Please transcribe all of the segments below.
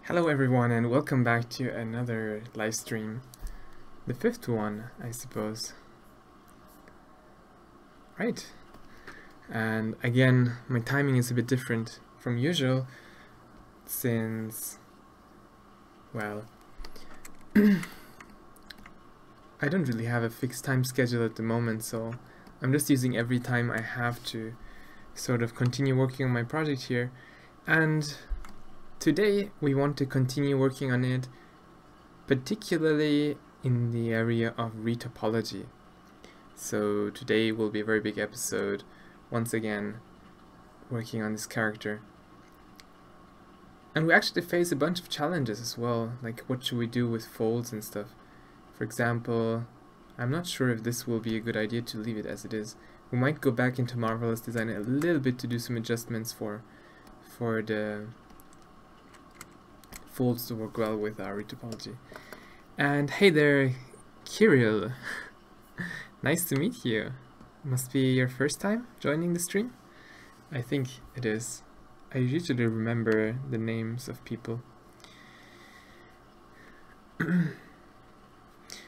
Hello everyone and welcome back to another live stream. The fifth one, I suppose. Right. And again, my timing is a bit different from usual since, well, I don't really have a fixed time schedule at the moment, so I'm just using every time I have to sort of continue working on my project here. And today we want to continue working on it, particularly in the area of retopology. So today will be a very big episode, once again working on this character. And we actually face a bunch of challenges as well, like what should we do with folds and stuff. For example, I'm not sure if this will be a good idea to leave it as it is. We might go back into Marvelous Design a little bit to do some adjustments for the folds to work well with our retopology. And hey there, Kirill. Nice to meet you. Must be your first time joining the stream? I think it is. I usually remember the names of people.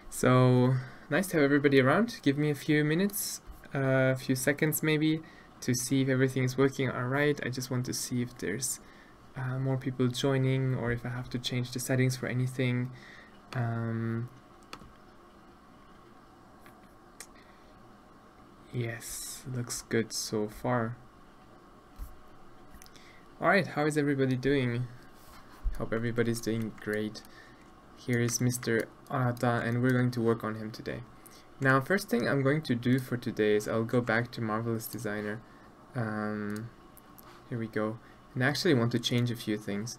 So, nice to have everybody around. Give me a few minutes, a few seconds maybe, to see if everything is working alright. I just want to see if there's more people joining or if I have to change the settings for anything. Yes, looks good so far. Alright, how is everybody doing? Hope everybody's doing great. Here is Mr. Arata and we're going to work on him today. Now, first thing I'm going to do for today is I'll go back to Marvelous Designer. Here we go. And I actually want to change a few things.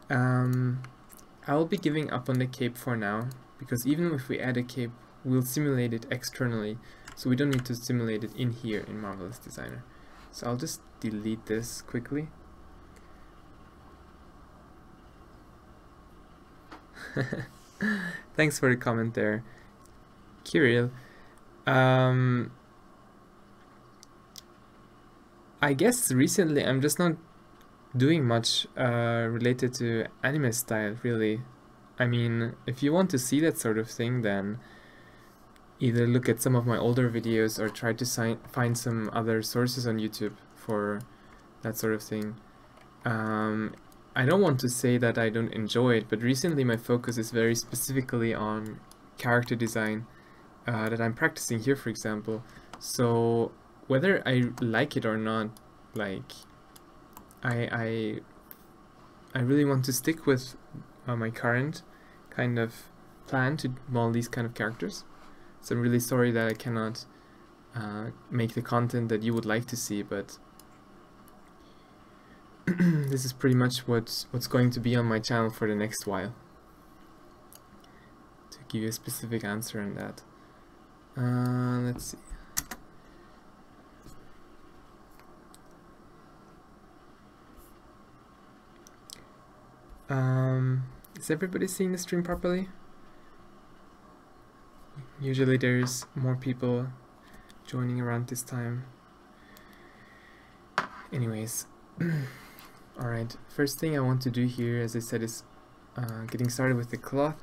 I'll be giving up on the cape for now, because even if we add a cape, we'll simulate it externally, so we don't need to simulate it in here in Marvelous Designer. So I'll just delete this quickly. Thanks for the comment there, Kirill. I guess recently I'm just not doing much related to anime style, really. I mean, if you want to see that sort of thing, then either look at some of my older videos or try to find some other sources on YouTube for that sort of thing. I don't want to say that I don't enjoy it, but recently my focus is very specifically on character design that I'm practicing here, for example. So whether I like it or not, like, I really want to stick with my current kind of plan to model these kind of characters. So I'm really sorry that I cannot make the content that you would like to see, but this is pretty much what's going to be on my channel for the next while. To give you a specific answer on that. Let's see. Is everybody seeing the stream properly? Usually there's more people joining around this time. Anyways, alright, first thing I want to do here, as I said, is getting started with the cloth.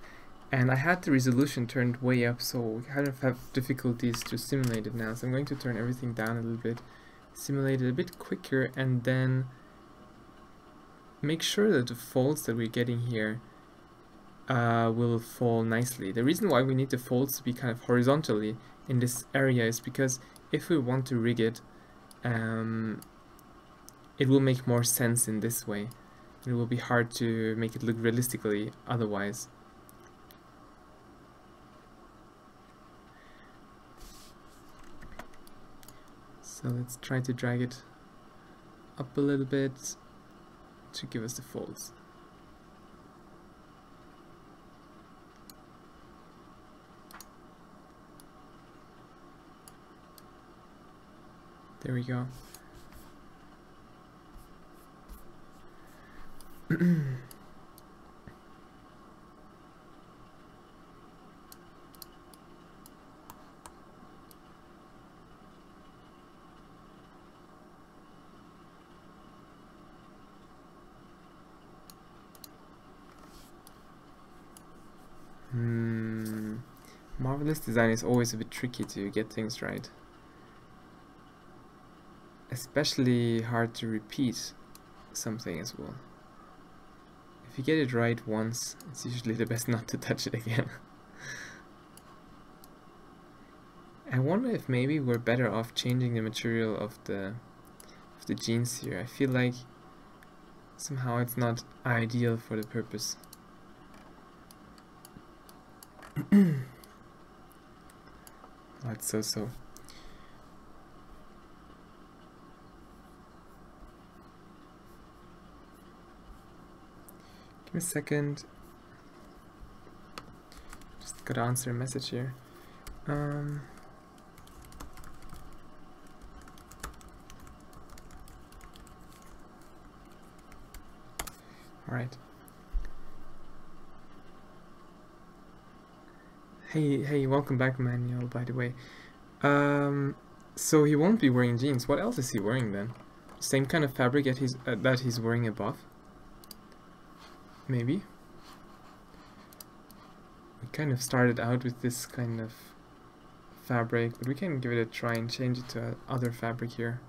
And I had the resolution turned way up, so we kind of have difficulties to simulate it now. So I'm going to turn everything down a little bit, simulate it a bit quicker, and then make sure that the folds that we're getting here will fall nicely. The reason why we need the folds to be kind of horizontally in this area is because if we want to rig it, it will make more sense in this way. It will be hard to make it look realistically otherwise. So let's try to drag it up a little bit to give us the folds. There we go. headless design is always a bit tricky to get things right. Especially hard to repeat something as well. If you get it right once, it's usually the best not to touch it again. I wonder if maybe we're better off changing the material of the jeans here. I feel like somehow it's not ideal for the purpose. That's so. Give me a second. Just gotta answer a message here. Alright. Hey, welcome back, Manuel, by the way. So he won't be wearing jeans. What else is he wearing then? Same kind of fabric that he's wearing above? Maybe? We kind of started out with this kind of fabric, but we can give it a try and change it to other fabric here.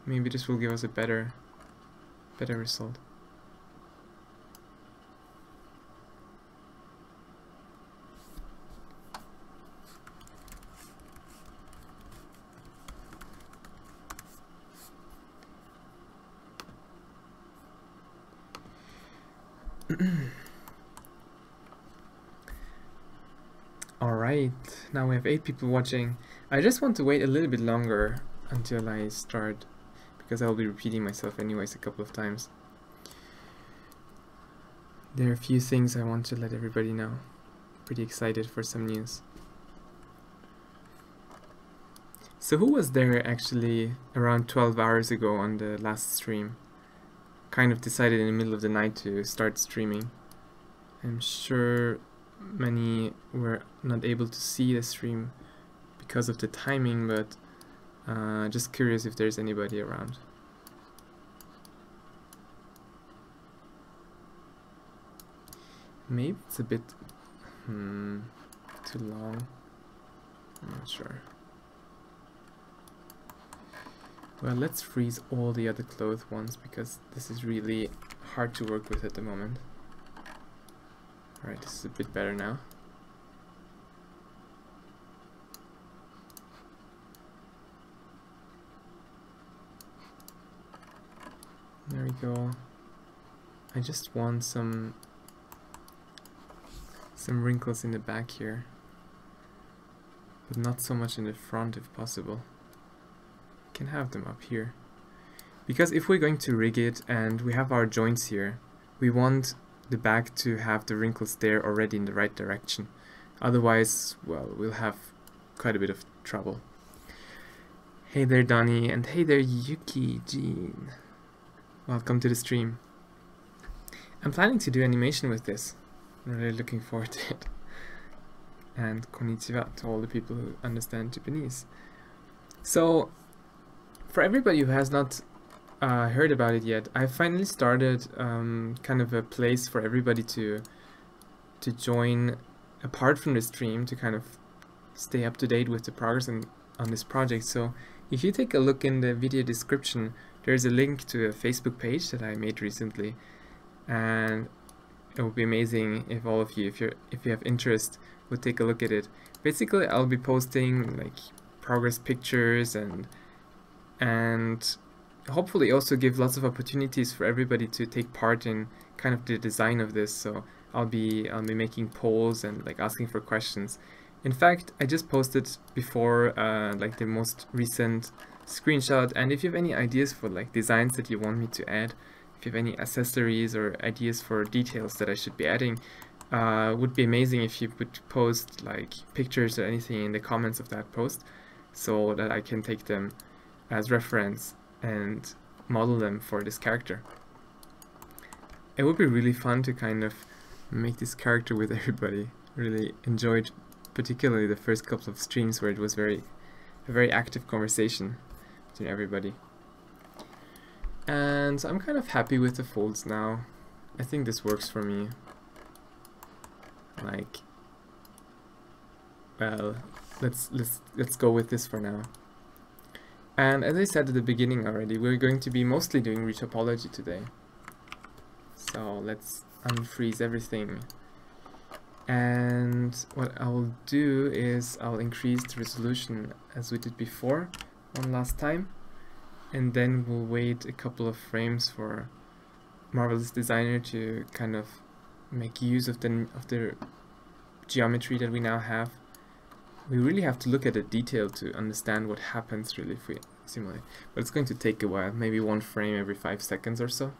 Maybe this will give us a better result. Alright, now we have 8 people watching. I just want to wait a little bit longer until I start, because I'll be repeating myself anyways a couple of times. There are a few things I want to let everybody know. Pretty excited for some news. So who was there actually around 12 hours ago on the last stream? Kind of decided in the middle of the night to start streaming. I'm sure many were not able to see the stream because of the timing, but just curious if there's anybody around. Maybe it's a bit too long. I'm not sure. Well, let's freeze all the other clothes ones, because this is really hard to work with at the moment. Alright, this is a bit better now. There we go. I just want some wrinkles in the back here, but not so much in the front if possible. Can have them up here, because if we're going to rig it and we have our joints here, we want the back to have the wrinkles there already in the right direction. Otherwise, well, we'll have quite a bit of trouble. Hey there, Donnie, and hey there, Yuki Jean. Welcome to the stream. I'm planning to do animation with this. I'm really looking forward to it. And konnichiwa to all the people who understand Japanese. So, for everybody who has not heard about it yet, I finally started kind of a place for everybody to join apart from the stream, to kind of stay up to date with the progress on this project. So if you take a look in the video description, there's a link to a Facebook page that I made recently, and it would be amazing if all of you, if you have interest, would take a look at it. Basically, I'll be posting like progress pictures and hopefully also give lots of opportunities for everybody to take part in kind of the design of this. So I'll be making polls and like asking for questions. In fact, I just posted before like the most recent screenshot, and if you have any ideas for like designs that you want me to add, if you have any accessories or ideas for details that I should be adding, would be amazing if you would post like pictures or anything in the comments of that post, so that I can take them as reference and model them for this character. It would be really fun to kind of make this character with everybody. Really enjoyed particularly the first couple of streams where it was a very active conversation between everybody. And so I'm kind of happy with the folds now. I think this works for me. Like, well, let's go with this for now. And as I said at the beginning already, we're going to be mostly doing retopology today. So let's unfreeze everything. And what I'll do is I'll increase the resolution as we did before, one last time. And then we'll wait a couple of frames for Marvelous Designer to kind of make use of the geometry that we now have. We really have to look at the detail to understand what happens really if we simulate. But it's going to take a while, maybe one frame every 5 seconds or so.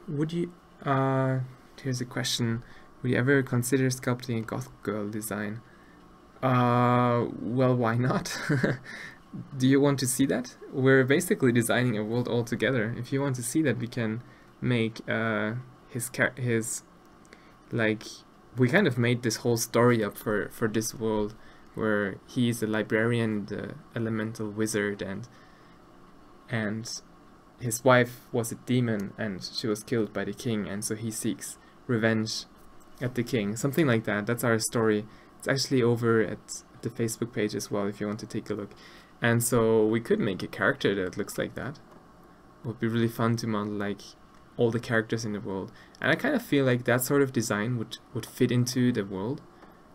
Would you, here's a question, would you ever consider sculpting a goth girl design? Well, why not? Do you want to see that? We're basically designing a world all together. If you want to see that, we can make his like, we kind of made this whole story up for this world, where he's a librarian, the elemental wizard, and his wife was a demon and she was killed by the king, and so he seeks revenge at the king. Something like that. That's our story. It's actually over at the Facebook page as well if you want to take a look. And so we could make a character that looks like that. It would be really fun to model like all the characters in the world. And I kind of feel like that sort of design would fit into the world,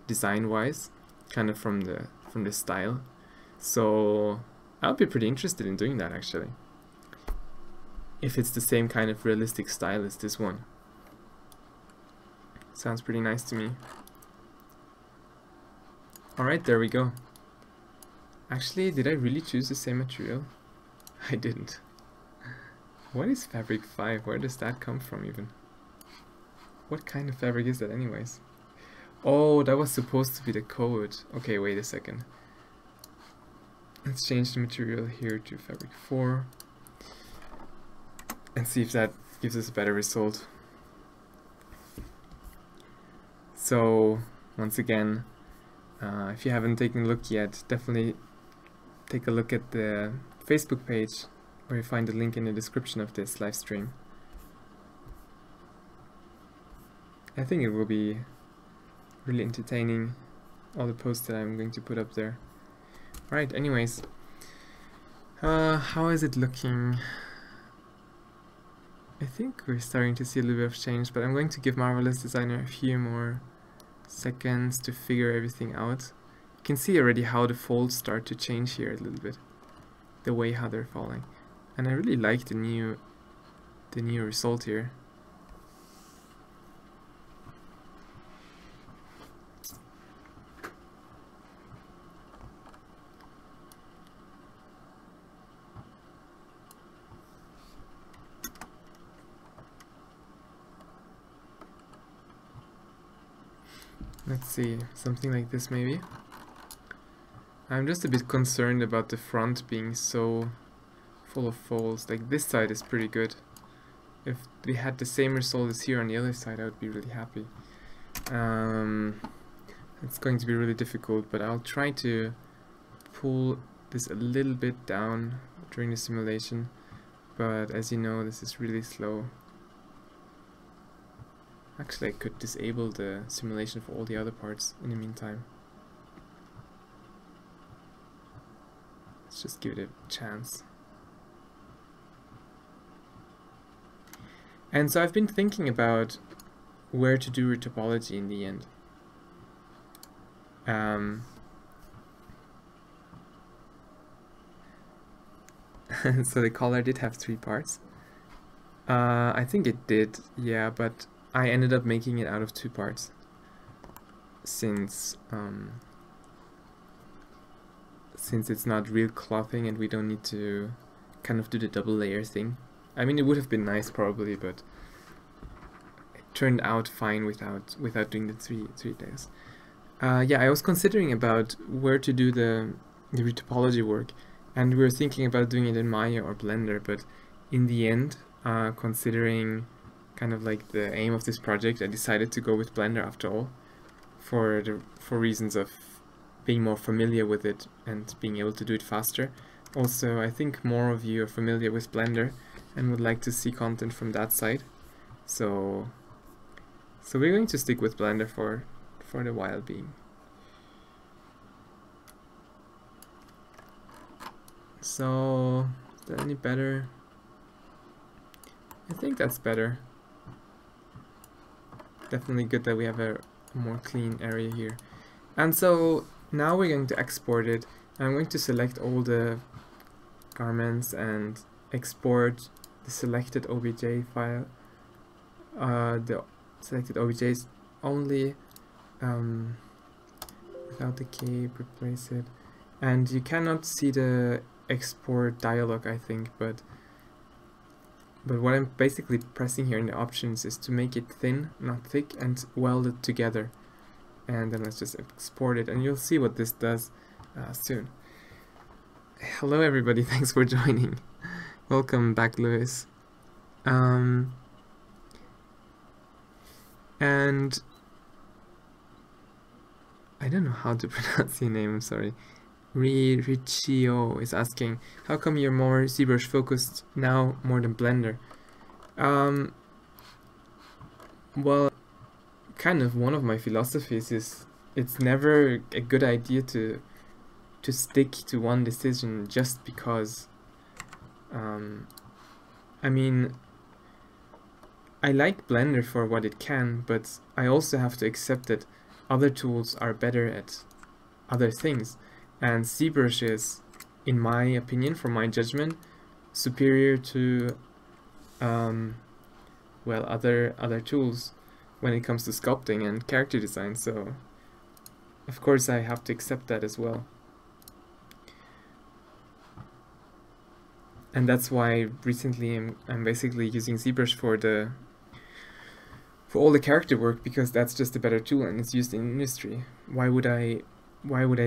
design-wise, kind of from the style. So I would be pretty interested in doing that actually, if it's the same kind of realistic style as this one. Sounds pretty nice to me. Alright, there we go. Actually, did I really choose the same material? I didn't. What is fabric 5? Where does that come from even? What kind of fabric is that anyways? Oh, that was supposed to be the code. Okay, wait a second. Let's change the material here to fabric 4 and see if that gives us a better result. So, once again, if you haven't taken a look yet, definitely take a look at the Facebook page, where you find the link in the description of this live stream. I think it will be really entertaining, all the posts that I'm going to put up there. Right, anyways, how is it looking? I think we're starting to see a little bit of change, but I'm going to give Marvelous Designer a few more seconds to figure everything out. You can see already how the folds start to change here a little bit, the way how they're falling, and I really like the new result here. Let's see, something like this maybe. I'm just a bit concerned about the front being so full of folds. Like this side is pretty good. If we had the same result as here on the other side, I would be really happy. It's going to be really difficult, but I'll try to pull this a little bit down during the simulation. But as you know, this is really slow. Actually, I could disable the simulation for all the other parts in the meantime. Let's just give it a chance. And so I've been thinking about where to do retopology in the end. So the collar did have 3 parts. I think it did, yeah, but I ended up making it out of 2 parts, since it's not real clothing and we don't need to kind of do the double layer thing. I mean, it would have been nice probably, but it turned out fine without doing the three layers. Yeah, I was considering about where to do the retopology work, and we were thinking about doing it in Maya or Blender, but in the end, considering kind of like the aim of this project, I decided to go with Blender after all, for reasons of being more familiar with it and being able to do it faster. Also, I think more of you are familiar with Blender and would like to see content from that side, so So we're going to stick with Blender for the while being. So, is that any better? I think that's better. Definitely good that we have a more clean area here. And so now we're going to export it. I'm going to select all the garments and export the selected OBJ file. The selected OBJs only, without the cape, replace it. And you cannot see the export dialog, I think, but what I'm basically pressing here in the options is to make it thin, not thick, and weld it together. And then let's just export it, and you'll see what this does soon. Hello everybody, thanks for joining. Welcome back, Lewis. And I don't know how to pronounce your name, I'm sorry. Richio is asking, how come you're more ZBrush focused now more than Blender? Well, kind of one of my philosophies is it's never a good idea to stick to one decision just because. I mean, I like Blender for what it can, but I also have to accept that other tools are better at other things. And ZBrush is, in my opinion, from my judgment, superior to well, other tools when it comes to sculpting and character design. So of course I have to accept that as well. And that's why recently I'm basically using ZBrush for all the character work, because that's just a better tool and it's used in industry. Why would I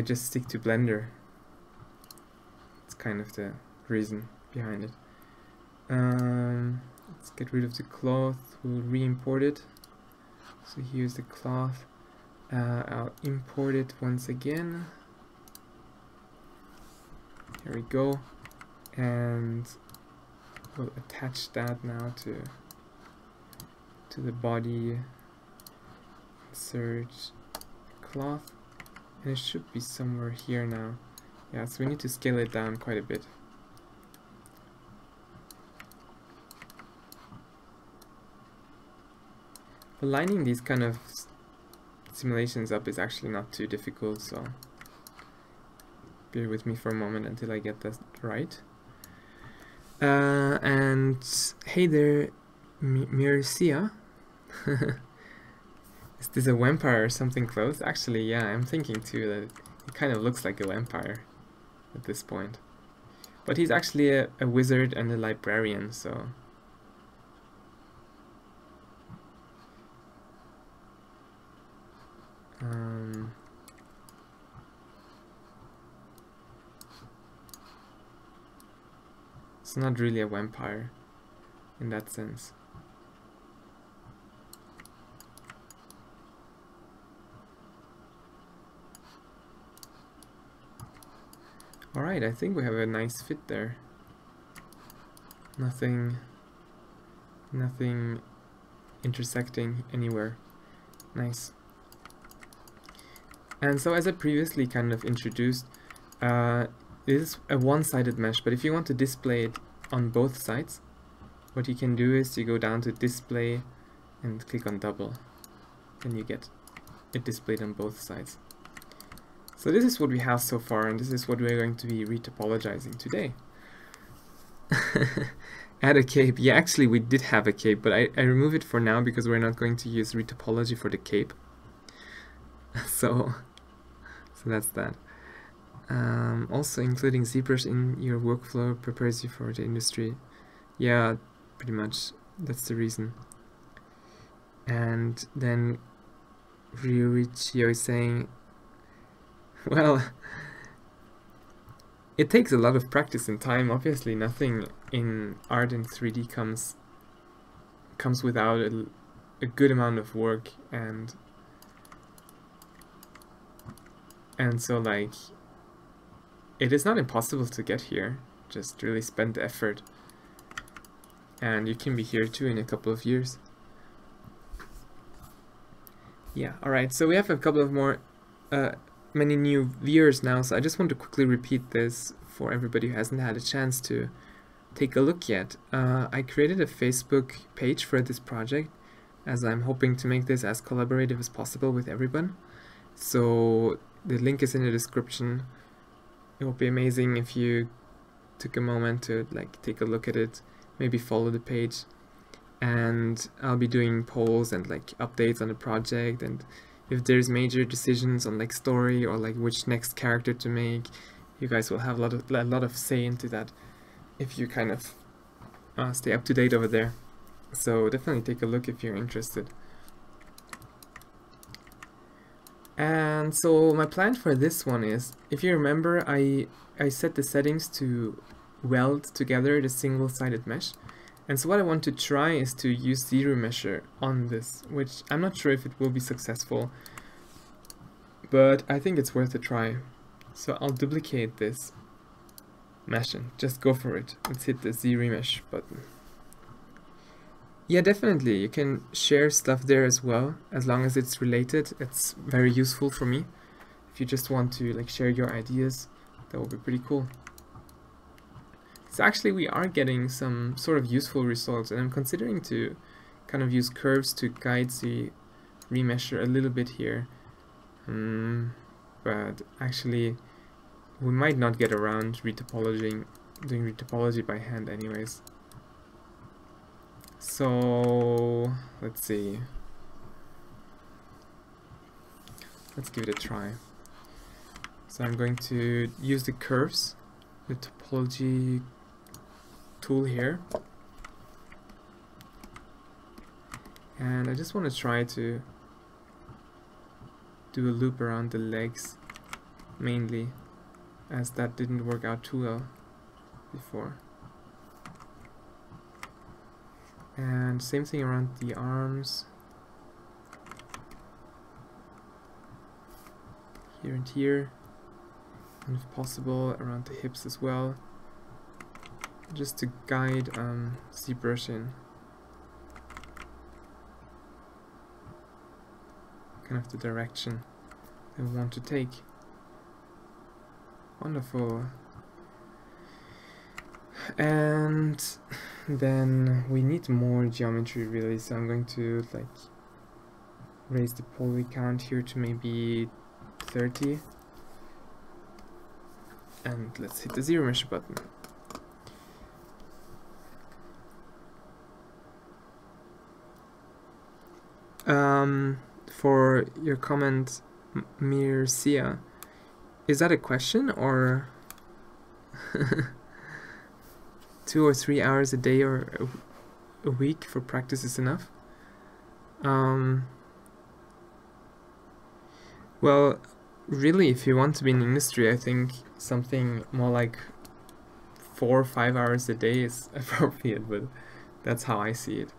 just stick to Blender? It's kind of the reason behind it. Let's get rid of the cloth. We'll re-import it. So here's the cloth. I'll import it once again. Here we go. And we'll attach that now to the body. Insert cloth. And it should be somewhere here now. Yeah, so we need to scale it down quite a bit. But lining these kind of simulations up is actually not too difficult, so bear with me for a moment until I get that right. And hey there, Mircia. Is this a vampire or something close? Actually, yeah, I'm thinking too that it kind of looks like a vampire at this point. But he's actually a wizard and a librarian, so... it's not really a vampire in that sense. Alright, I think we have a nice fit there. Nothing intersecting anywhere. Nice. And so as I previously kind of introduced, this is a one-sided mesh, but if you want to display it on both sides, what you can do is you go down to display and click on double, and you get it displayed on both sides. So this is what we have so far, and this is what we're going to be retopologizing today. Add a cape. Yeah, actually we did have a cape, but I remove it for now because we're not going to use retopology for the cape. So that's that. Also including ZBrush in your workflow prepares you for the industry. Yeah, pretty much that's the reason. And then Ryuichio is saying, well, it takes a lot of practice and time. Obviously nothing in art and 3D comes without a good amount of work, and so like it is not impossible to get here, just really spend the effort, and you can be here too in a couple of years. Yeah, alright, so we have a couple of more, many new viewers now, so I just want to quickly repeat this for everybody who hasn't had a chance to take a look yet. I created a Facebook page for this project, as I'm hoping to make this as collaborative as possible with everyone. So the link is in the description. It would be amazing if you took a moment to like take a look at it, maybe follow the page, and I'll be doing polls and like updates on the project, and if there's major decisions on like story or like which next character to make, you guys will have a lot of say into that if you kind of stay up to date over there. So definitely take a look if you're interested. And so my plan for this one is, if you remember, I set the settings to weld together the single-sided mesh. And so what I want to try is to use ZBrush on this, which I'm not sure if it will be successful, but I think it's worth a try. So I'll duplicate this mesh and just go for it. Let's hit the ZBrush button. Yeah, definitely, you can share stuff there as well, as long as it's related. It's very useful for me. If you just want to like share your ideas, that would be pretty cool. So actually we are getting some sort of useful results, and I'm considering to kind of use curves to guide the remesher a little bit here. But actually we might not get around doing retopology by hand anyways. So let's see. Let's give it a try. So I'm going to use the curves, the topology tool here, and I just want to try to do a loop around the legs mainly, as that didn't work out too well before. And same thing around the arms, here and here, and if possible around the hips as well, just to guide ZBrush in kind of the direction that we want to take. Wonderful. And then we need more geometry really, so I'm going to like raise the poly count here to maybe 30, and let's hit the ZBrush button. For your comment, Mircia, is that a question or 2 or 3 hours a day or a week for practice is enough? Well, really, if you want to be in the industry, I think something more like 4 or 5 hours a day is appropriate, but that's how I see it.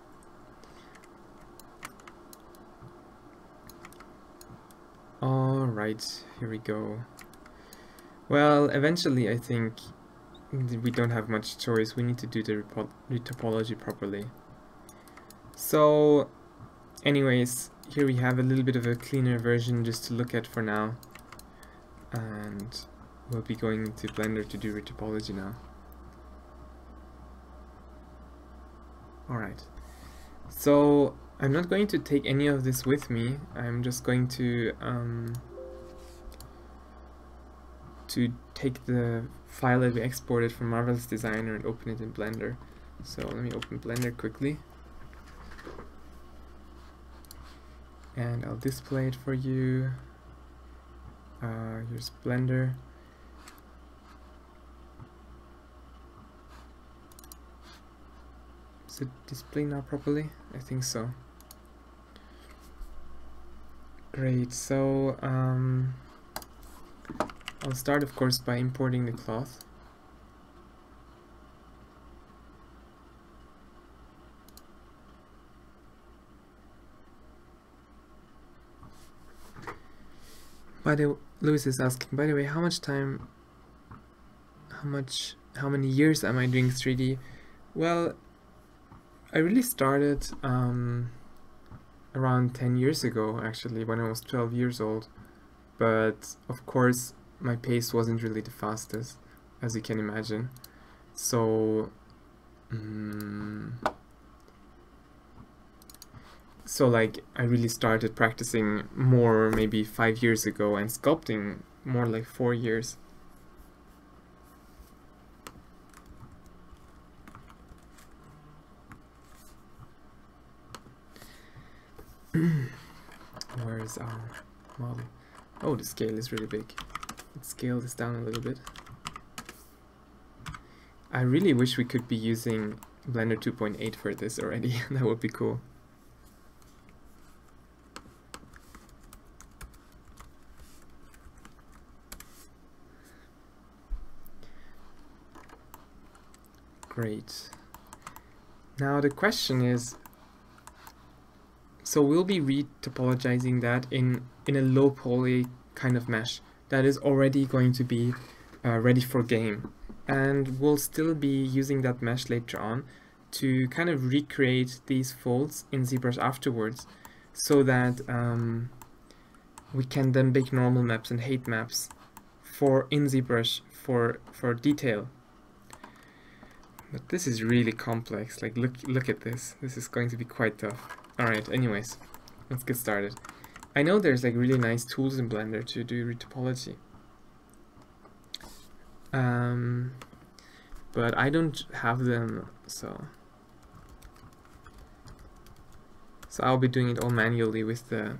Alright, here we go. Well, eventually I think we don't have much choice. We need to do the retopology properly. So anyways, here we have a little bit of a cleaner version just to look at for now, and we'll be going into Blender to do retopology now. Alright, so I'm not going to take any of this with me. I'm just going to take the file that we exported from Marvelous Designer and open it in Blender. So let me open Blender quickly, and I'll display it for you. Here's Blender. Is it displaying now properly? I think so. Great, so I'll start of course by importing the cloth. Lewis is asking, by the way, how many years am I doing 3D? Well, I really started around 10 years ago, actually, when I was 12 years old. But of course, my pace wasn't really the fastest, as you can imagine. So, like, I really started practicing more maybe 5 years ago, and sculpting more like 4 years. Where is our model? Oh, the scale is really big. Let's scale this down a little bit. I really wish we could be using Blender 2.8 for this already. That would be cool. Great. Now the question is, so we'll be re-topologizing that in a low poly kind of mesh that is already going to be ready for game. And we'll still be using that mesh later on to kind of recreate these folds in ZBrush afterwards, so that we can then make normal maps and height maps in ZBrush for detail. But this is really complex. Like, look at this. This is going to be quite tough. Alright, anyways, let's get started. I know there's like really nice tools in Blender to do retopology. But I don't have them, so I'll be doing it all manually with the...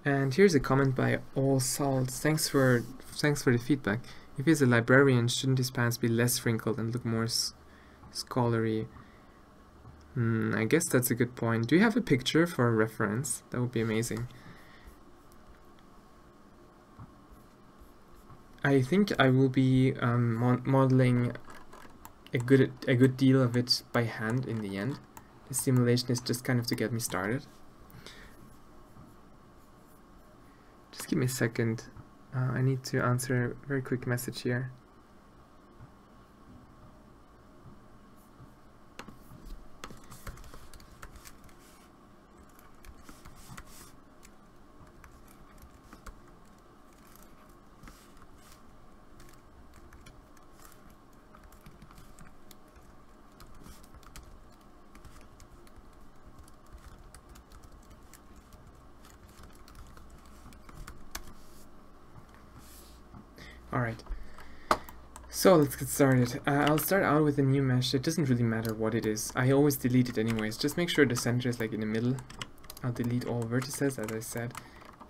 And here's a comment by All Salts. Thanks for the feedback. If he's a librarian, shouldn't his pants be less wrinkled and look more scholarly? I guess that's a good point. Do you have a picture for a reference? That would be amazing. I think I will be modeling a good deal of it by hand in the end. The simulation is just kind of to get me started. Just give me a second. I need to answer a very quick message here. Alright, so let's get started. I'll start out with a new mesh. It doesn't really matter what it is. I always delete it anyways. Just make sure the center is like in the middle. I'll delete all vertices, as I said.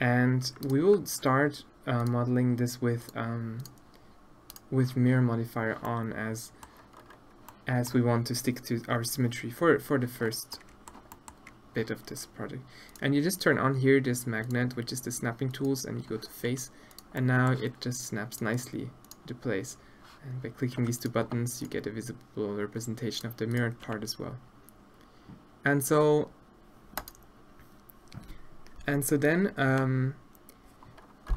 And we will start modeling this with mirror modifier on, as we want to stick to our symmetry for the first bit of this project. And you just turn on here this magnet, which is the snapping tools, and you go to face. And now it just snaps nicely into place. And by clicking these two buttons, you get a visible representation of the mirrored part as well. And so then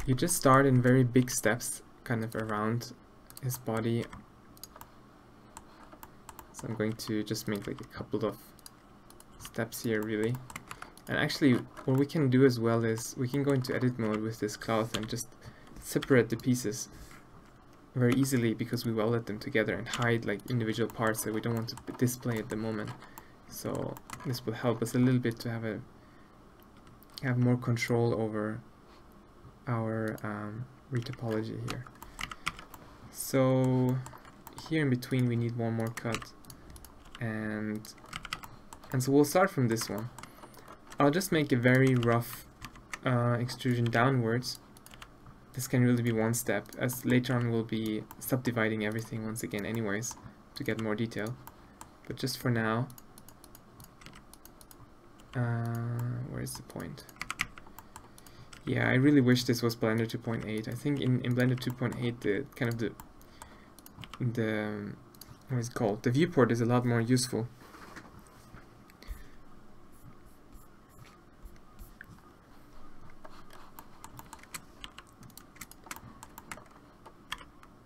you just start in very big steps, kind of around his body. So I'm going to just make like a couple of steps here, really. And actually, what we can do as well is we can go into edit mode with this cloth and just separate the pieces very easily, because we welded them together, and hide like individual parts that we don't want to display at the moment. So this will help us a little bit to have more control over our retopology here. So here in between we need one more cut, and so we'll start from this one. I'll just make a very rough extrusion downwards. This can really be one step, as later on we'll be subdividing everything once again anyways to get more detail. But just for now, where is the point? Yeah, I really wish this was Blender 2.8. I think in Blender 2.8 the kind of the what is it called? The viewport is a lot more useful.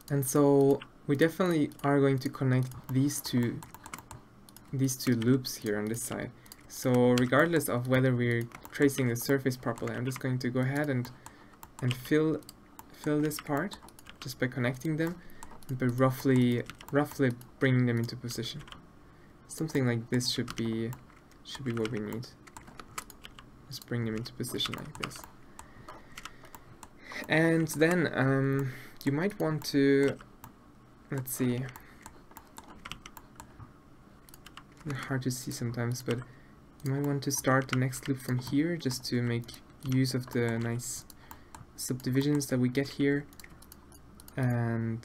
And so we definitely are going to connect these two these two loops here on this side. So regardless of whether we're tracing the surface properly, I'm just going to go ahead and fill this part just by connecting them, and by roughly bringing them into position. Something like this should be what we need. Just bring them into position like this. And then you might want to, let's see, hard to see sometimes, but you might want to start the next loop from here just to make use of the nice subdivisions that we get here. And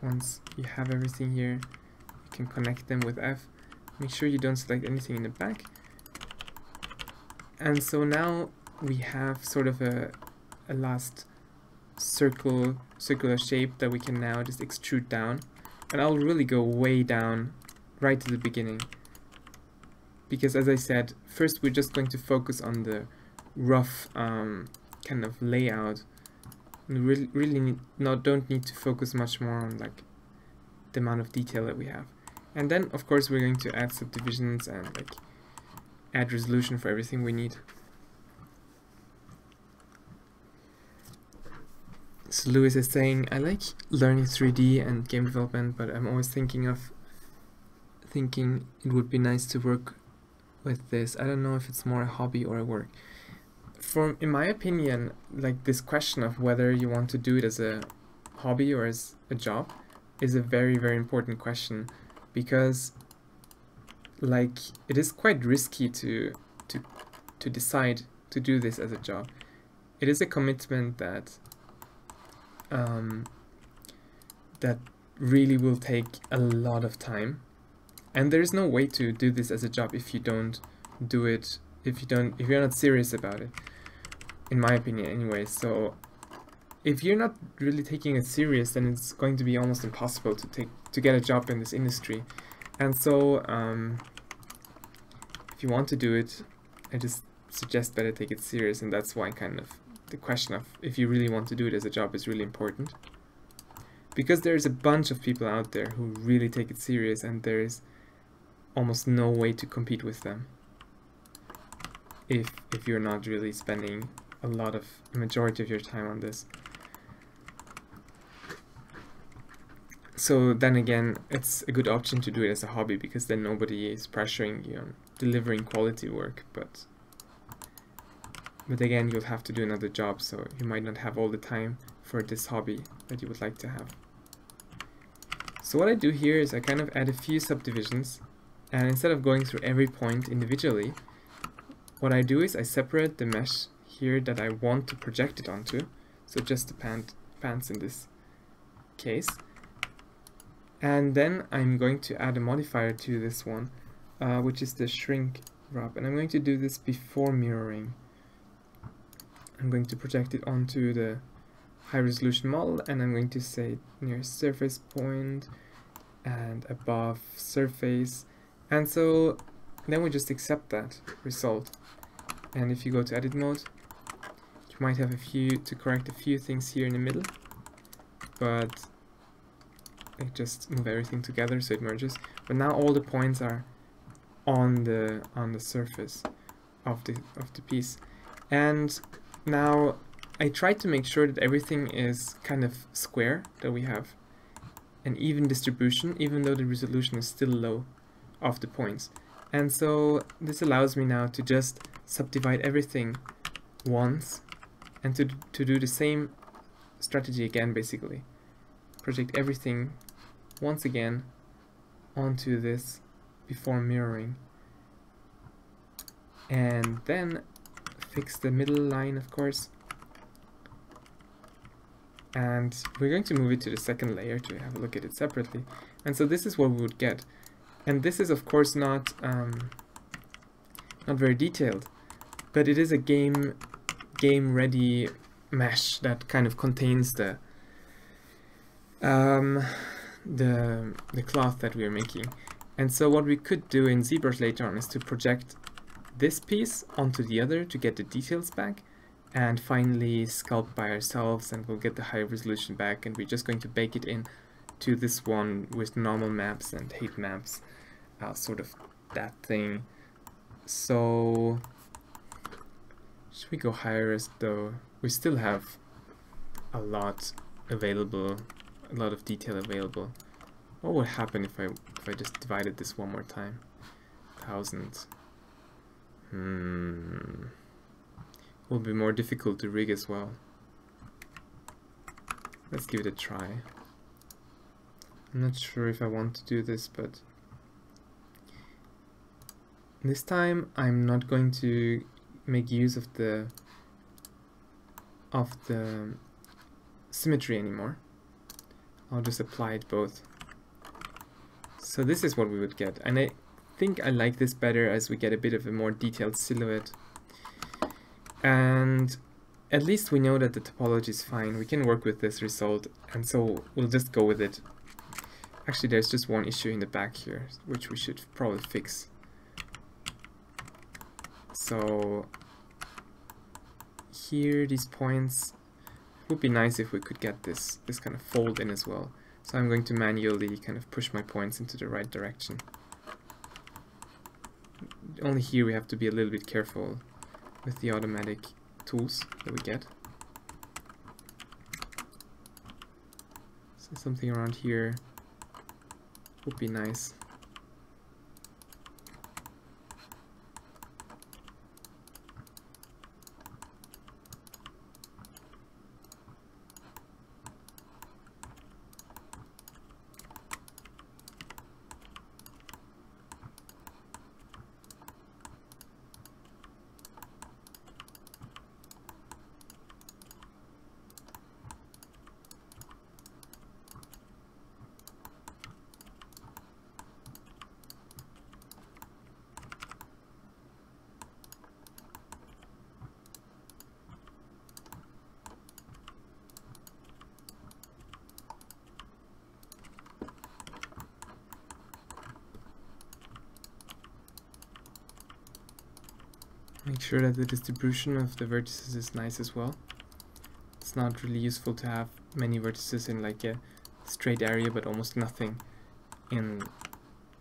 once you have everything here, you can connect them with F. Make sure you don't select anything in the back. And so now we have sort of a last circular shape that we can now just extrude down. And I'll really go way down right to the beginning, because as I said, first we're just going to focus on the rough kind of layout. We really don't need to focus much more on like the amount of detail that we have. And then of course we're going to add subdivisions and like add resolution for everything we need. So Lewis is saying, I like learning 3D and game development, but I'm always thinking it would be nice to work with this. I don't know if it's more a hobby or a work. In my opinion, like this question of whether you want to do it as a hobby or as a job is a very, very important question, because like it is quite risky to decide to do this as a job. It is a commitment that that really will take a lot of time, and there is no way to do this as a job if you don't do it, if you're not serious about it, in my opinion anyway. So if you're not really taking it serious, then it's going to be almost impossible to get a job in this industry. And so if you want to do it, I just suggest better take it serious, and that's why kind of the question of if you really want to do it as a job is really important, because there's a bunch of people out there who really take it serious, and there is almost no way to compete with them if you're not really spending a majority of your time on this. So then again, it's a good option to do it as a hobby, because then nobody is pressuring you on delivering quality work, but again, you'll have to do another job, so you might not have all the time for this hobby that you would like to have. So what I do here is I kind of add a few subdivisions, and instead of going through every point individually, what I do is I separate the mesh here that I want to project it onto, so just the pants in this case. And then I'm going to add a modifier to this one, which is the shrink wrap, and I'm going to do this before mirroring. I'm going to project it onto the high resolution model, and I'm going to say near surface point and above surface, and so then we just accept that result. And if you go to edit mode, you might have to correct a few things here in the middle, but I just move everything together so it merges. But now all the points are on the surface of the piece. And now I try to make sure that everything is kind of square, that we have an even distribution, even though the resolution is still low of the points. And so this allows me now to just subdivide everything once, and to do the same strategy again, basically. Project everything once again onto this before mirroring. And then fix the middle line, of course. And we're going to move it to the second layer to have a look at it separately. And so this is what we would get. And this is of course not very detailed, but it is a game ready mesh that kind of contains the cloth that we are making. And so what we could do in ZBrush later on is to project this piece onto the other to get the details back, and finally sculpt by ourselves, and we'll get the high resolution back, and we're just going to bake it in to this one with normal maps and height maps sort of that thing. So should we go higher res though? We still have a lot available, a lot of detail available. What would happen if I just divided this one more time? 1000. It will be more difficult to rig as well. Let's give it a try. I'm not sure if I want to do this, but this time I'm not going to make use of the symmetry anymore. I'll just apply it both. So this is what we would get, and I think I like this better as we get a bit of a more detailed silhouette. And at least we know that the topology is fine. We can work with this result, and so we'll just go with it. Actually, there's just one issue in the back here, which we should probably fix. So here, these points, it would be nice if we could get this kind of fold in as well. So I'm going to manually kind of push my points into the right direction. Only here we have to be a little bit careful with the automatic tools that we get. So something around here would be nice. Make sure that the distribution of the vertices is nice as well. It's not really useful to have many vertices in like a straight area, but almost nothing in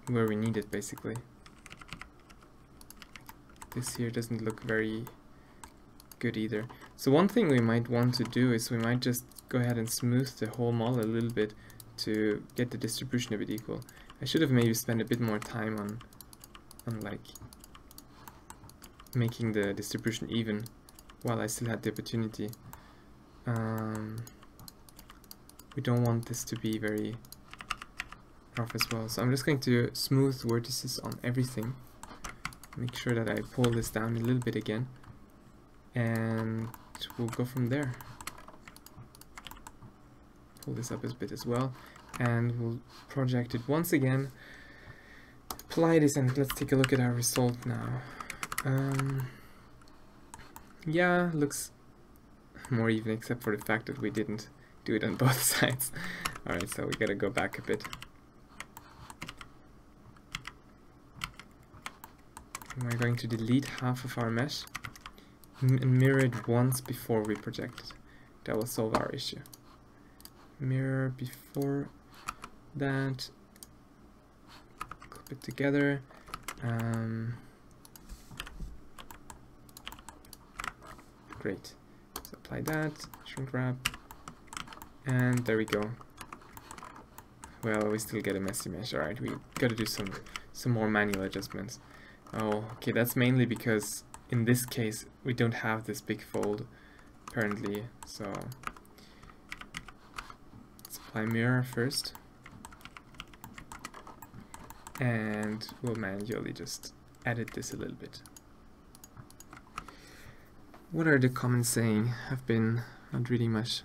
where we need it, basically. This here doesn't look very good either. So one thing we might want to do is we might just go ahead and smooth the whole model a little bit to get the distribution a bit equal. I should have maybe spent a bit more time on like making the distribution even while I still had the opportunity. We don't want this to be very rough as well, so I'm just going to smooth vertices on everything. Make sure that I pull this down a little bit again, and we'll go from there. Pull this up a bit as well, and we'll project it once again, apply this, and let's take a look at our result now. Yeah, looks more even, except for the fact that we didn't do it on both sides. Alright, so we gotta go back a bit. We're going to delete half of our mesh and mirror it once before we project it. That will solve our issue. Mirror before that, clip it together. Great. So apply that, shrink wrap, and there we go. Well, we still get a messy mesh. Alright, we gotta do some more manual adjustments. Oh, okay, that's mainly because in this case we don't have this big fold apparently, so let's apply mirror first, and we'll manually just edit this a little bit. What are the comments saying? I've been not reading much.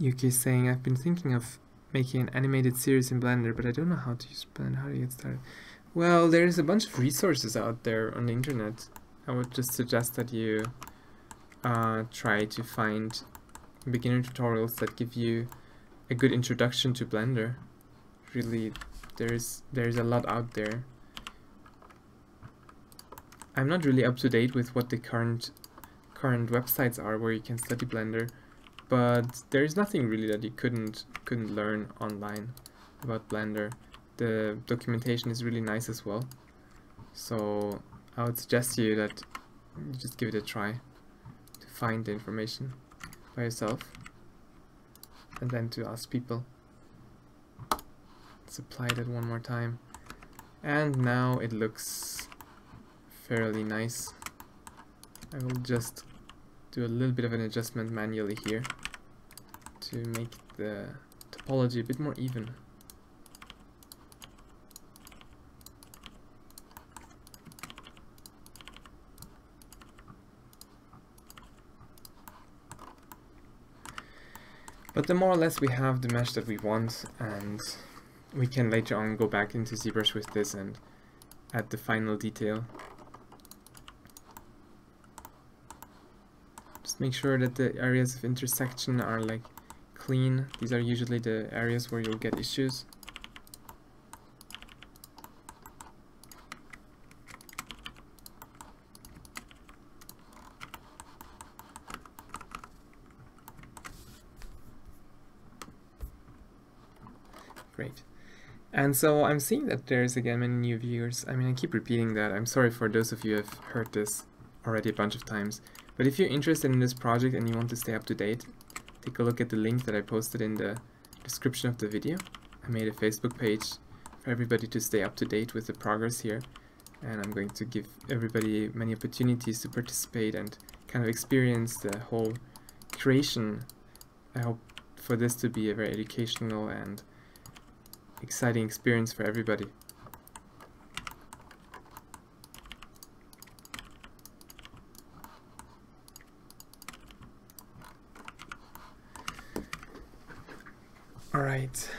UK saying, I've been thinking of making an animated series in Blender, but I don't know how to use Blender. How do you get started? Well, there's a bunch of resources out there on the internet. I would just suggest that you try to find beginner tutorials that give you a good introduction to Blender. Really, there's a lot out there. I'm not really up to date with what the current websites are where you can study Blender, but there is nothing really that you couldn't learn online about Blender. The documentation is really nice as well, so I would suggest you that you just give it a try to find the information by yourself and then to ask people. Let's apply that one more time, and now it looks fairly nice. I will just do a little bit of an adjustment manually here to make the topology a bit more even. But then more or less we have the mesh that we want, and we can later on go back into ZBrush with this and add the final detail. Just make sure that the areas of intersection are like clean. These are usually the areas where you'll get issues. Great. And so I'm seeing that there's again many new viewers. I mean, I keep repeating that. I'm sorry for those of you who have heard this already a bunch of times. But if you're interested in this project and you want to stay up to date, take a look at the link that I posted in the description of the video. I made a Facebook page for everybody to stay up to date with the progress here. And I'm going to give everybody many opportunities to participate and kind of experience the whole creation. I hope for this to be a very educational and exciting experience for everybody. All right.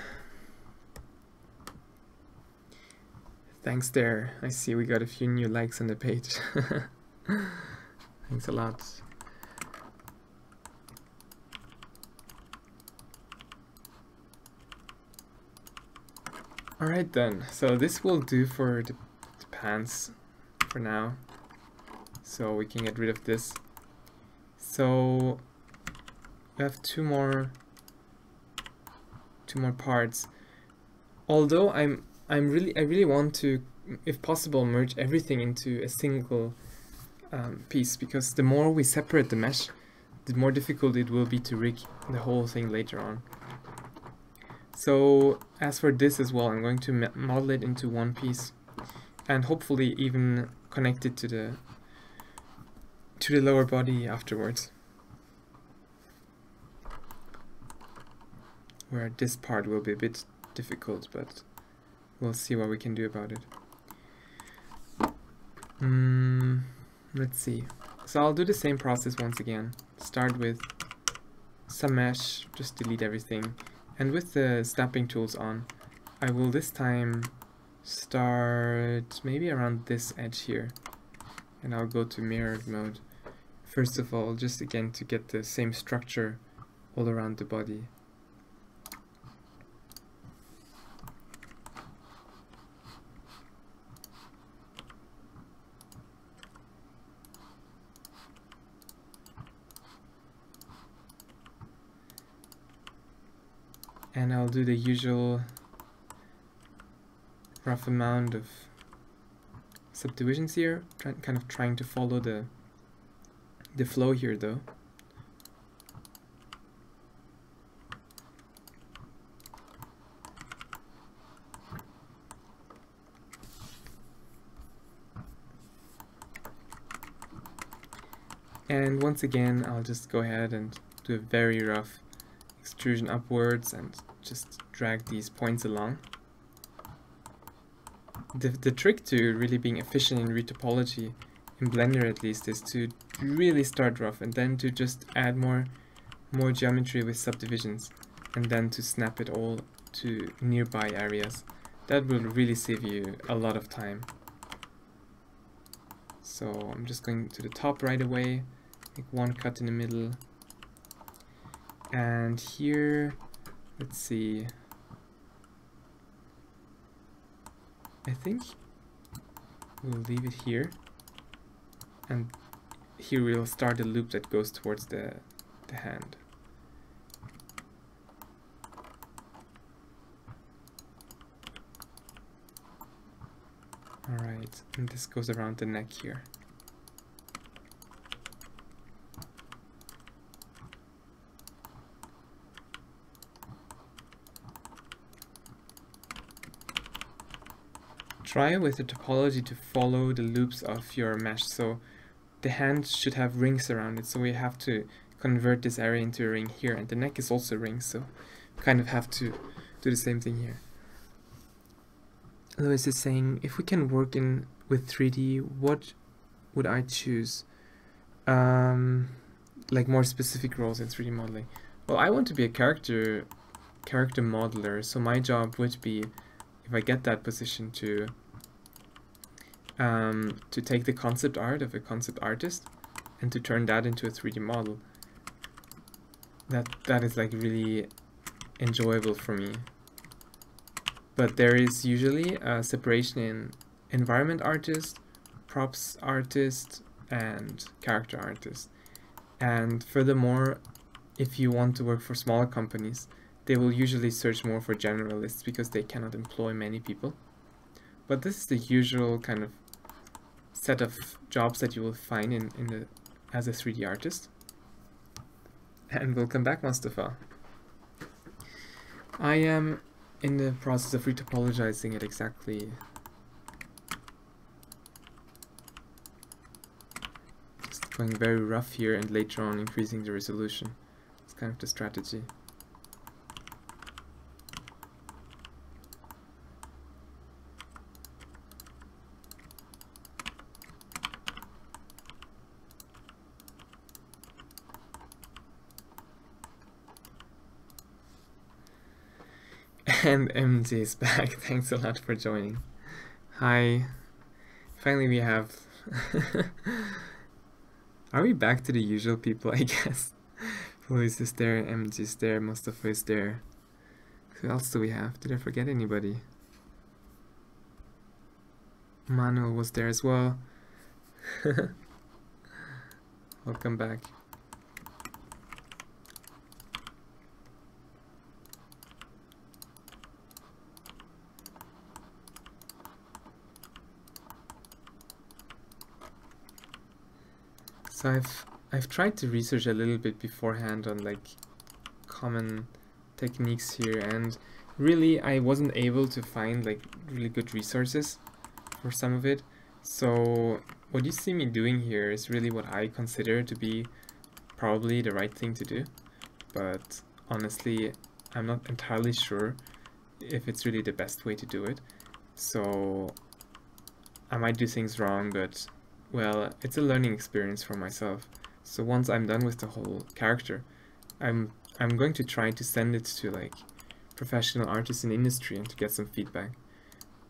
Thanks there. I see we got a few new likes on the page. Thanks a lot. Alright then, so this will do for the pants for now. So we can get rid of this. So we have two more parts. Although I really want to, if possible, merge everything into a single piece, because the more we separate the mesh, the more difficult it will be to rig the whole thing later on. So as for this as well, I'm going to model it into one piece and hopefully even connect it to the lower body afterwards, where this part will be a bit difficult, but we'll see what we can do about it. Let's see. So I'll do the same process once again. Start with some mesh, just delete everything. And with the snapping tools on, I will this time start maybe around this edge here. And I'll go to mirrored mode. First of all, just again to get the same structure all around the body. And I'll do the usual rough amount of subdivisions here, kind of trying to follow the flow here though. And once again, I'll just go ahead and do a very rough extrusion upwards and just drag these points along. The trick to really being efficient in retopology, in Blender at least, is to really start rough and then to just add more geometry with subdivisions and then to snap it all to nearby areas. That will really save you a lot of time. So I'm just going to the top right away, make one cut in the middle. And here, let's see, I think we'll leave it here, and here we'll start a loop that goes towards the hand. Alright, and this goes around the neck here. Try with the topology to follow the loops of your mesh, so the hand should have rings around it, so we have to convert this area into a ring here, and the neck is also a ring, so we kind of have to do the same thing here. Louis is saying, if we can work in with 3D, what would I choose? Like more specific roles in 3D modeling. Well, I want to be a character modeler, so my job would be, if I get that position, to take the concept art of a concept artist and to turn that into a 3D model. That is like really enjoyable for me. But there is usually a separation in environment artist, props artist, and character artist. And furthermore, if you want to work for smaller companies, they will usually search more for generalists because they cannot employ many people. But this is the usual kind of set of jobs that you will find as a 3D artist. And welcome back, Mustafa. I am in the process of retopologizing it exactly. Just going very rough here and later on increasing the resolution. It's kind of the strategy. And MJ is back. Thanks a lot for joining. Hi. Finally we have... Are we back to the usual people, I guess? Louis is there, MJ is there, Mustafa is there. Who else do we have? Did I forget anybody? Manuel was there as well. Welcome back. So I've tried to research a little bit beforehand on like common techniques here, and really I wasn't able to find like really good resources for some of it. So what you see me doing here is really what I consider to be probably the right thing to do, but honestly I'm not entirely sure if it's really the best way to do it. So I might do things wrong, but well, it's a learning experience for myself. So once I'm done with the whole character, I'm going to try to send it to like professional artists in industry and to get some feedback.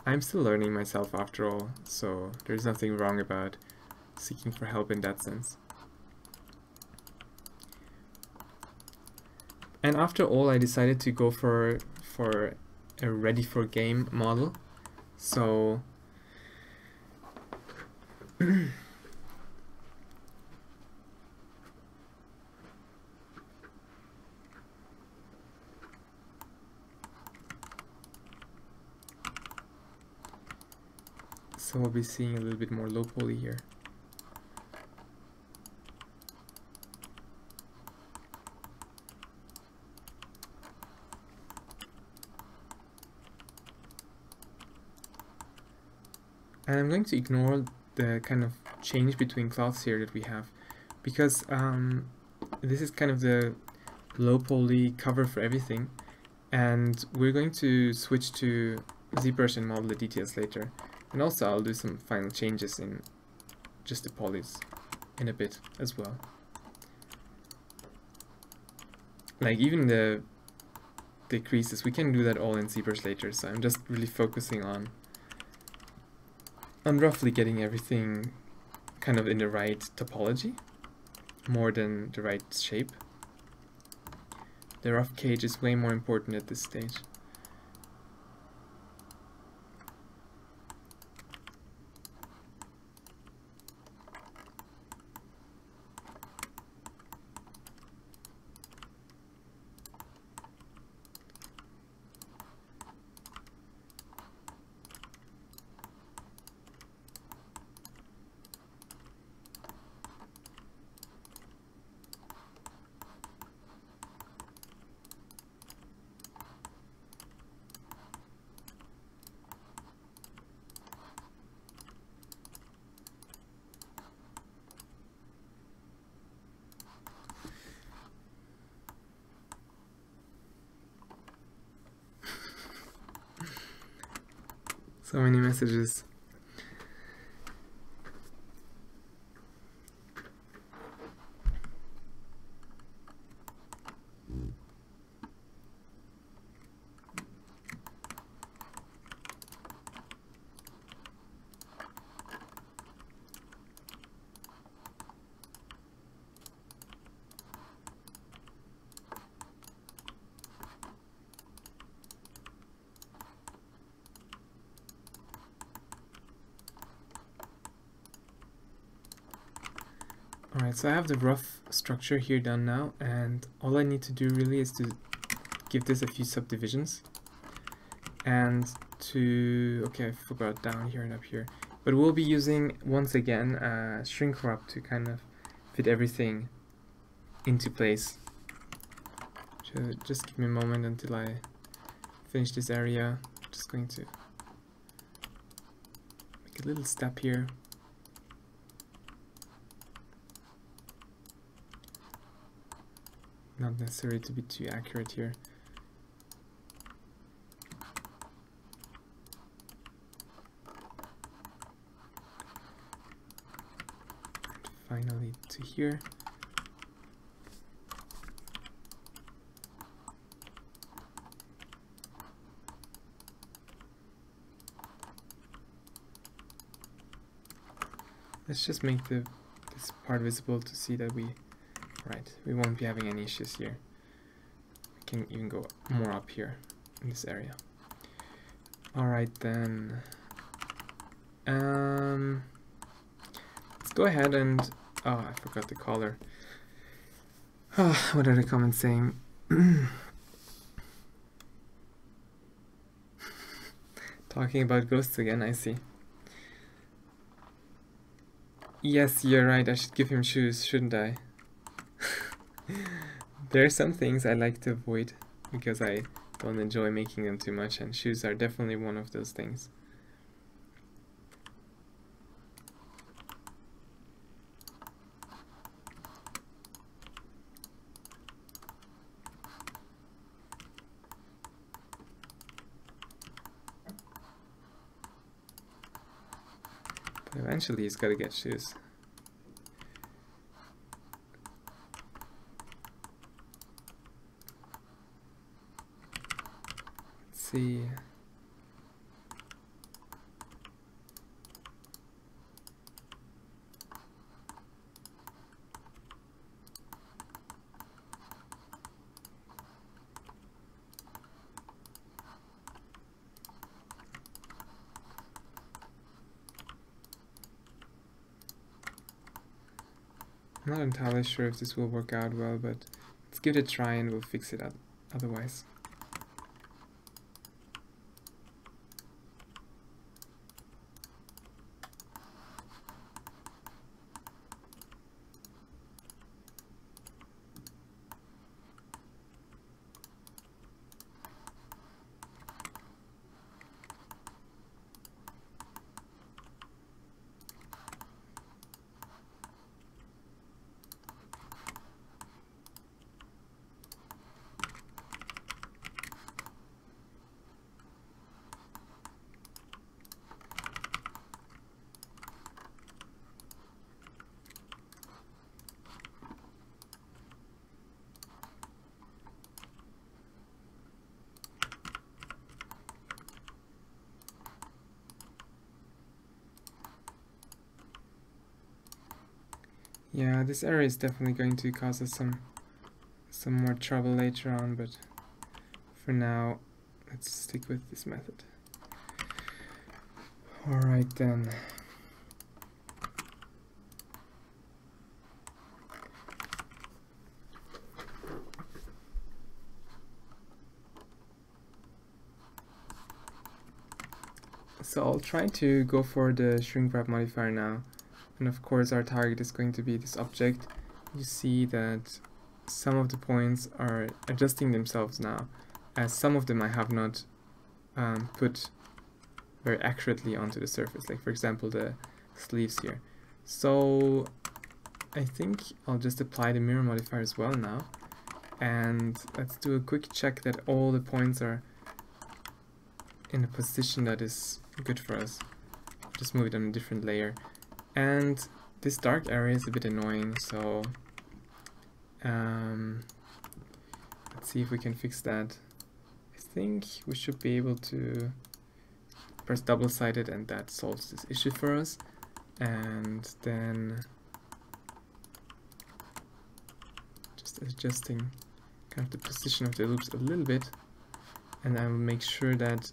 I'm still learning myself after all, so there's nothing wrong about seeking for help in that sense. And after all, I decided to go for a ready for game model. So so we'll be seeing a little bit more low poly here. And I'm going to ignore the kind of change between clouds here that we have, because this is kind of the low poly cover for everything, and we're going to switch to ZBrush and model the details later. And also I'll do some final changes in just the polys in a bit as well. Like even the creases, we can do that all in ZBrush later, so I'm just really focusing on roughly getting everything kind of in the right topology, more than the right shape. The rough cage is way more important at this stage. So many messages. Alright, so I have the rough structure here done now, and all I need to do really is to give this a few subdivisions and to, okay, I forgot down here and up here, but we'll be using once again shrink wrap to kind of fit everything into place. So just give me a moment until I finish this area. I'm just going to make a little step here. Not necessary to be too accurate here. And finally to here. Let's just make this part visible to see that we won't be having any issues here. We can even go more up here in this area. Alright then. Let's go ahead and, oh, I forgot the color. Oh, what are the comments saying? Talking about ghosts again, I see. Yes, you're right, I should give him shoes, shouldn't I? There are some things I like to avoid because I don't enjoy making them too much, and shoes are definitely one of those things. But eventually he's got to get shoes. See. I'm not entirely sure if this will work out well, but let's give it a try and we'll fix it otherwise. Yeah, this area is definitely going to cause us some more trouble later on, but for now, let's stick with this method. Alright then. So I'll try to go for the shrink wrap modifier now. And of course our target is going to be this object. You see that some of the points are adjusting themselves now, as some of them I have not put very accurately onto the surface, like for example the sleeves here. So I think I'll just apply the mirror modifier as well now, and let's do a quick check that all the points are in a position that is good for us. Just move it on a different layer. And this dark area is a bit annoying, so let's see if we can fix that. I think we should be able to press double-sided and that solves this issue for us. And then just adjusting kind of the position of the loops a little bit, and I will make sure that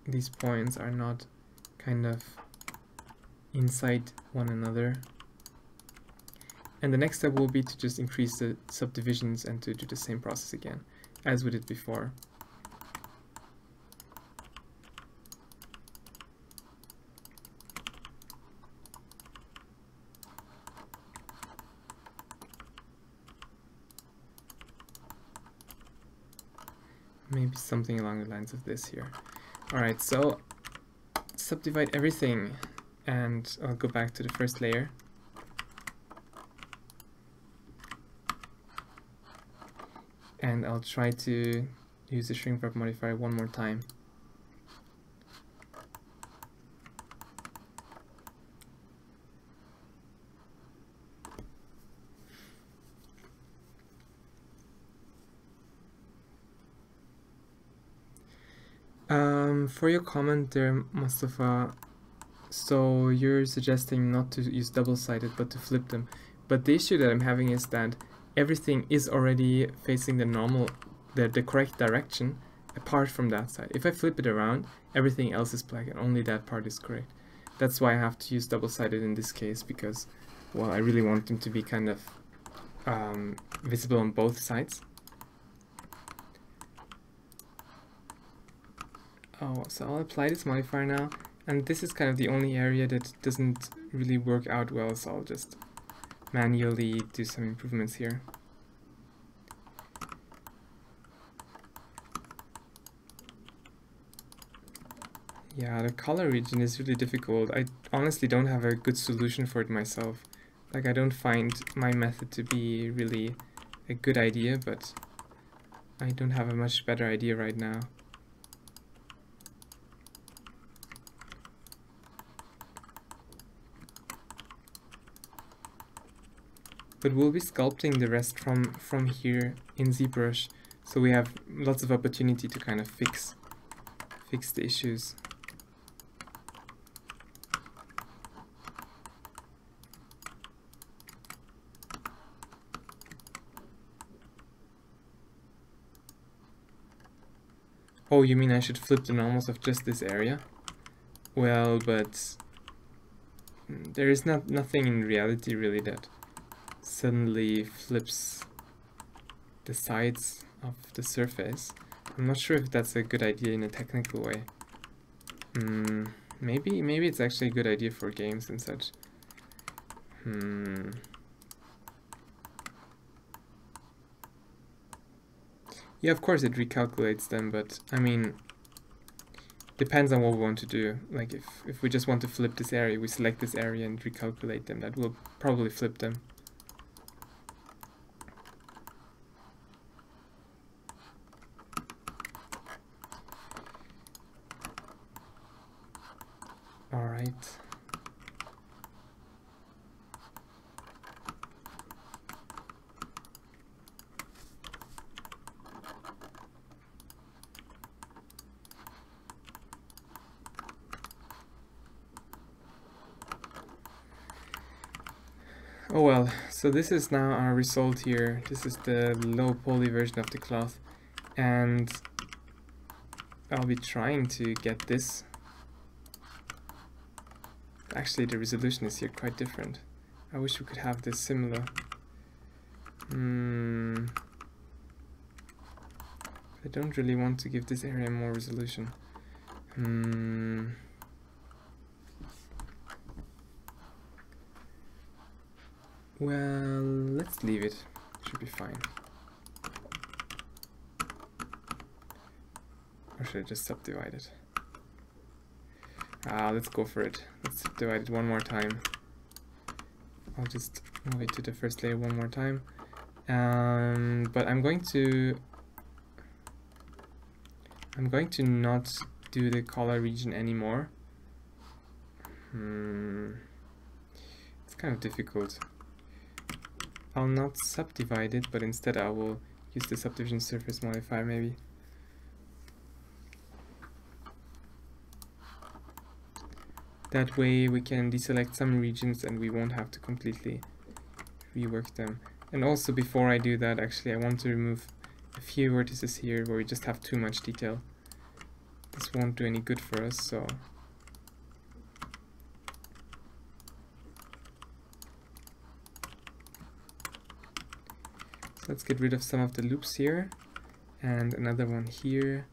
these points are not kind of inside one another. And the next step will be to just increase the subdivisions and to do the same process again as we did before. Maybe something along the lines of this here. Alright, so subdivide everything, and I'll go back to the first layer. And I'll try to use the shrink wrap modifier one more time. For your comment there, Mustafa, so you're suggesting not to use double-sided but to flip them. But the issue that I'm having is that everything is already facing the correct direction apart from that side. If I flip it around, everything else is black and only that part is correct. That's why I have to use double-sided in this case, because, well, I really want them to be kind of visible on both sides. Oh, so I'll apply this modifier now, and this is kind of the only area that doesn't really work out well, so I'll just manually do some improvements here. Yeah, the color region is really difficult. I honestly don't have a good solution for it myself. Like, I don't find my method to be really a good idea, but I don't have a much better idea right now. But we'll be sculpting the rest from here in ZBrush, so we have lots of opportunity to kind of fix the issues. Oh, you mean I should flip the normals of just this area? Well, but there is nothing in reality really that suddenly flips the sides of the surface. I'm not sure if that's a good idea in a technical way. Maybe it's actually a good idea for games and such. Yeah, of course it recalculates them, but I mean, depends on what we want to do. Like if we just want to flip this area, we select this area and recalculate them. That will probably flip them. Alright. Oh well, so this is now our result here. This is the low poly version of the cloth, and I'll be trying to get this. Actually, the resolution is here quite different. I wish we could have this similar. I don't really want to give this area more resolution. Well, let's leave it. Should be fine. Or should I just subdivide it? Let's go for it. Let's subdivide it one more time. I'll just move it to the first layer one more time. But I'm going to not do the color region anymore. It's kind of difficult. I'll not subdivide it, but instead I will use the subdivision surface modifier maybe. That way we can deselect some regions and we won't have to completely rework them. And also before I do that, actually I want to remove a few vertices here where we just have too much detail. This won't do any good for us, so let's get rid of some of the loops here, and another one here.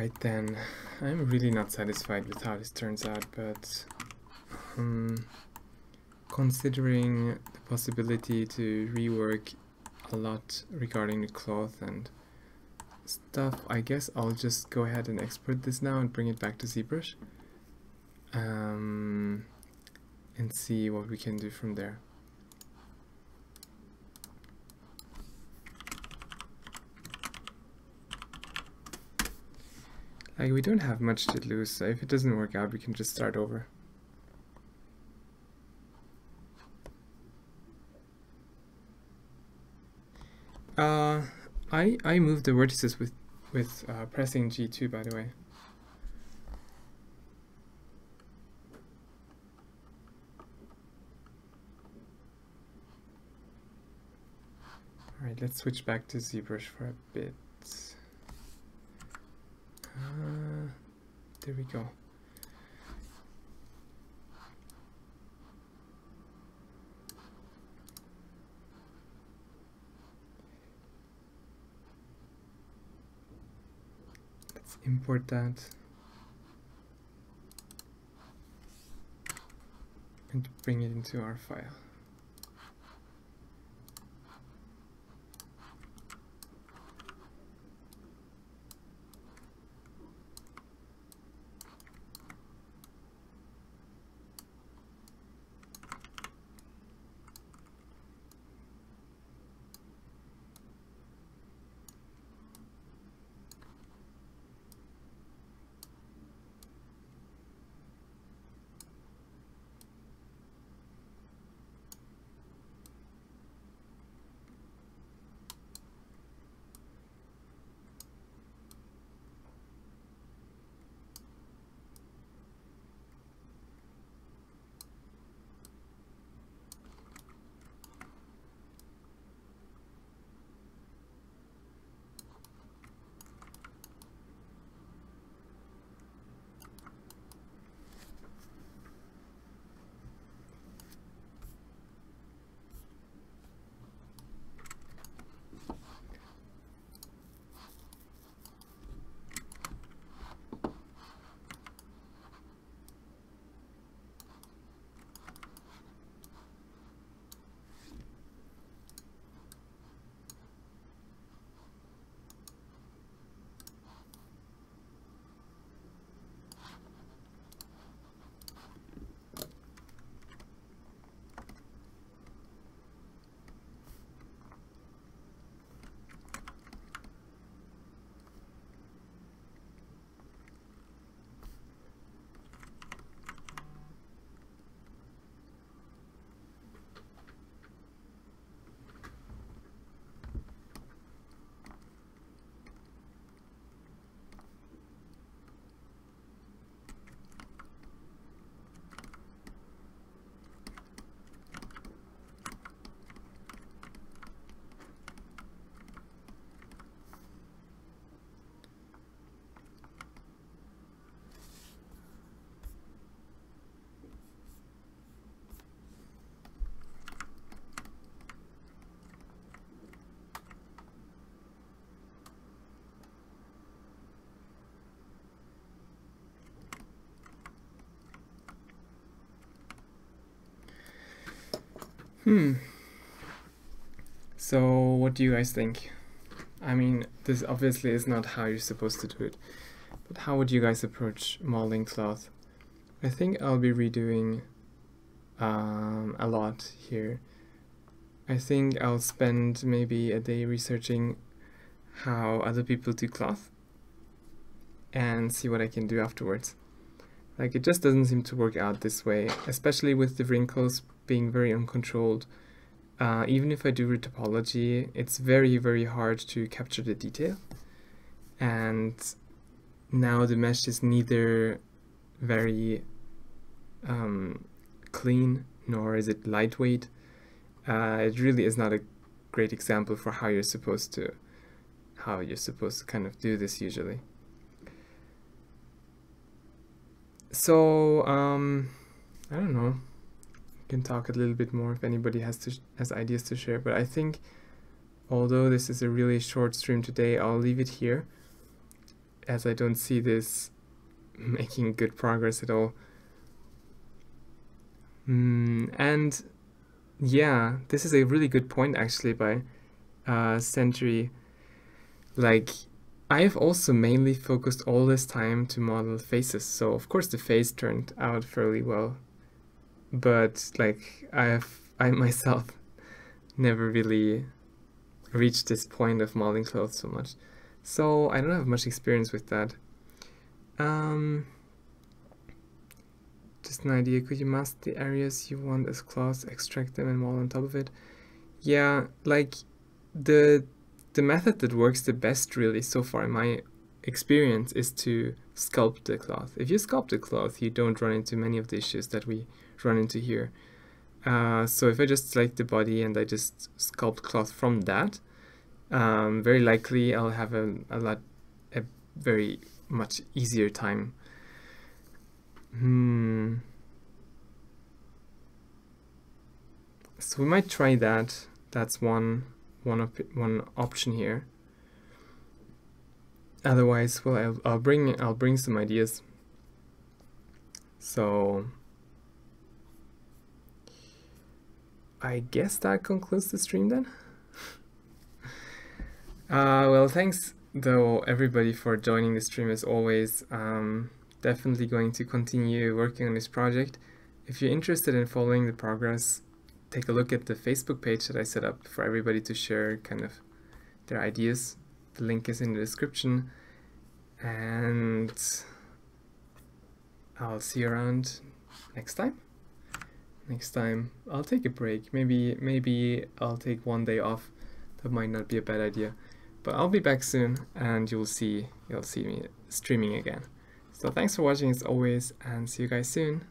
Alright then, I'm really not satisfied with how this turns out, but considering the possibility to rework a lot regarding the cloth and stuff, I guess I'll just go ahead and export this now and bring it back to ZBrush and see what we can do from there. Like, we don't have much to lose, so if it doesn't work out, we can just start over. I moved the vertices with pressing G2, by the way. Alright, let's switch back to ZBrush for a bit. There we go. Let's import that and bring it into our file. So what do you guys think? I mean, this obviously is not how you're supposed to do it, but how would you guys approach modeling cloth? I think I'll be redoing a lot here. I think I'll spend maybe a day researching how other people do cloth and see what I can do afterwards. Like, it just doesn't seem to work out this way, especially with the wrinkles being very uncontrolled. Even if I do retopology, it's very, very hard to capture the detail. And now the mesh is neither very clean, nor is it lightweight. It really is not a great example for how you're supposed to kind of do this usually. So I don't know. I can talk a little bit more if anybody has ideas to share. But I think, although this is a really short stream today, I'll leave it here. as I don't see this making good progress at all. And yeah, this is a really good point actually by Century. Like, I've also mainly focused all this time to model faces, so of course the face turned out fairly well, but like I myself never really reached this point of modeling clothes so much, so I don't have much experience with that. Just an idea, could you mask the areas you want as cloths, extract them and model on top of it? Yeah, like the method that works the best really so far in my experience is to sculpt the cloth. If you sculpt the cloth, you don't run into many of the issues that we run into here. So if I just select the body and I just sculpt cloth from that, very likely I'll have a very much easier time. So we might try that. That's one option here. Otherwise, well, I'll bring some ideas. So I guess that concludes the stream then. Well, thanks though everybody for joining the stream as always. Definitely going to continue working on this project. If you're interested in following the progress, take a look at the Facebook page that I set up for everybody to share kind of their ideas. The link is in the description, and I'll see you around next time. Next time I'll take a break. Maybe I'll take one day off. That might not be a bad idea, but I'll be back soon, and you'll see me streaming again. So thanks for watching as always, and see you guys soon.